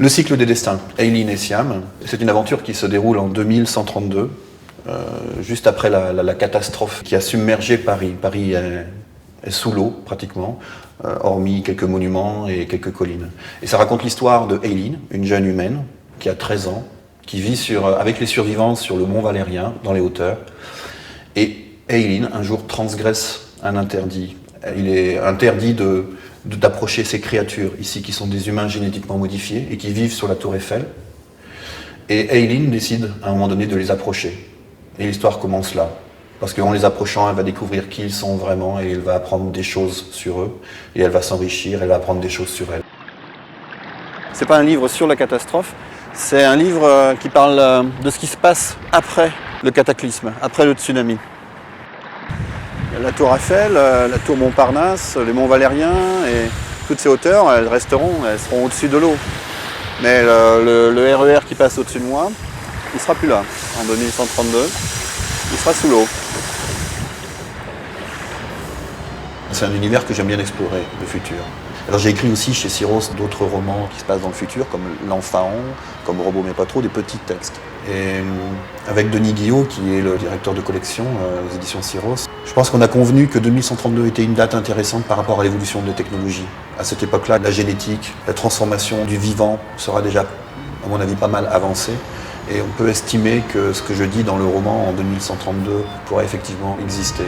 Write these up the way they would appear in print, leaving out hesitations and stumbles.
Le cycle des destins, Aileen et Siam, c'est une aventure qui se déroule en 2132, juste après la catastrophe qui a submergé Paris. Paris est sous l'eau pratiquement, hormis quelques monuments et quelques collines. Et ça raconte l'histoire de Aileen, une jeune humaine qui a 13 ans, qui vit avec les survivants sur le mont Valérien, dans les hauteurs. Et Aileen, un jour, transgresse un interdit. Il est interdit d'approcher ces créatures ici qui sont des humains génétiquement modifiés et qui vivent sur la tour Eiffel. Et Aileen décide à un moment donné de les approcher. Et l'histoire commence là. Parce qu'en les approchant, elle va découvrir qui ils sont vraiment et elle va apprendre des choses sur eux. Et elle va s'enrichir, elle va apprendre des choses sur elle. C'est pas un livre sur la catastrophe, c'est un livre qui parle de ce qui se passe après le cataclysme, après le tsunami. La tour Eiffel, la tour Montparnasse, les monts Valériens et toutes ces hauteurs, elles seront au-dessus de l'eau. Mais le RER qui passe au-dessus de moi, il ne sera plus là. En 2132, il sera sous l'eau. C'est un univers que j'aime bien explorer, le futur. Alors j'ai écrit aussi chez Syros d'autres romans qui se passent dans le futur, comme L'Enphant, comme Robot mais pas trop, des petits textes. Et avec Denis Guillot, qui est le directeur de collection aux éditions Syros, je pense qu'on a convenu que 2132 était une date intéressante par rapport à l'évolution des technologies. À cette époque-là, la génétique, la transformation du vivant sera déjà, à mon avis, pas mal avancée. Et on peut estimer que ce que je dis dans le roman en 2132 pourra effectivement exister.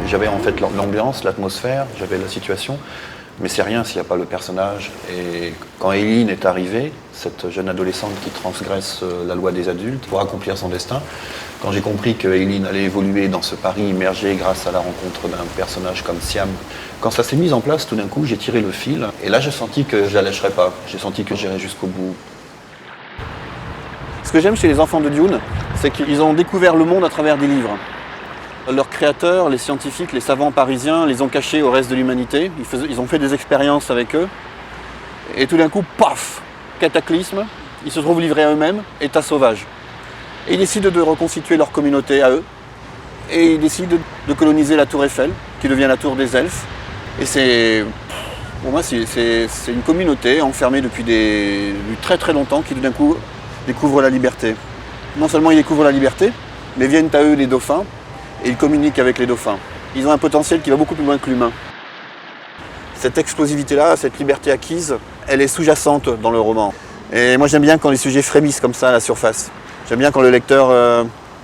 J'avais en fait l'ambiance, l'atmosphère, j'avais la situation, mais c'est rien s'il n'y a pas le personnage. Et quand Aileen est arrivée, cette jeune adolescente qui transgresse la loi des adultes pour accomplir son destin, quand j'ai compris que Aileen allait évoluer dans ce Paris immergé grâce à la rencontre d'un personnage comme Siam, quand ça s'est mis en place, tout d'un coup, j'ai tiré le fil, et là j'ai senti que je ne la lâcherais pas, j'ai senti que j'irais jusqu'au bout. Ce que j'aime chez les enfants de Dune, c'est qu'ils ont découvert le monde à travers des livres. Leurs créateurs, les scientifiques, les savants parisiens, les ont cachés au reste de l'humanité. Ils ont fait des expériences avec eux. Et tout d'un coup, paf, cataclysme, ils se trouvent livrés à eux-mêmes, état sauvage. Et ils décident de reconstituer leur communauté à eux. Et ils décident de coloniser la tour Eiffel, qui devient la tour des elfes. Et pour moi, c'est une communauté enfermée depuis très très longtemps qui tout d'un coup découvre la liberté. Non seulement ils découvrent la liberté, mais viennent à eux les dauphins. Et ils communiquent avec les dauphins. Ils ont un potentiel qui va beaucoup plus loin que l'humain. Cette explosivité-là, cette liberté acquise, elle est sous-jacente dans le roman. Et moi j'aime bien quand les sujets frémissent comme ça à la surface. J'aime bien quand le lecteur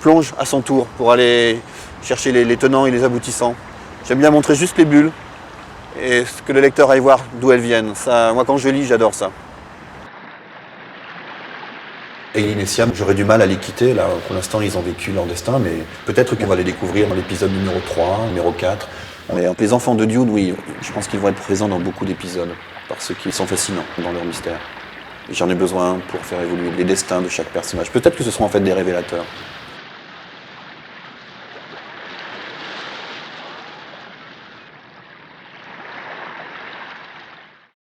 plonge à son tour pour aller chercher les tenants et les aboutissants. J'aime bien montrer juste les bulles et que le lecteur aille voir d'où elles viennent. Ça, moi quand je lis, j'adore ça. Aileen et Siam, j'aurais du mal à les quitter. Là, pour l'instant, ils ont vécu leur destin, mais peut-être qu'on va les découvrir dans l'épisode numéro 3, numéro 4. Mais les enfants de Dune, oui, je pense qu'ils vont être présents dans beaucoup d'épisodes, parce qu'ils sont fascinants dans leur mystère. Et j'en ai besoin pour faire évoluer les destins de chaque personnage. Peut-être que ce seront en fait des révélateurs.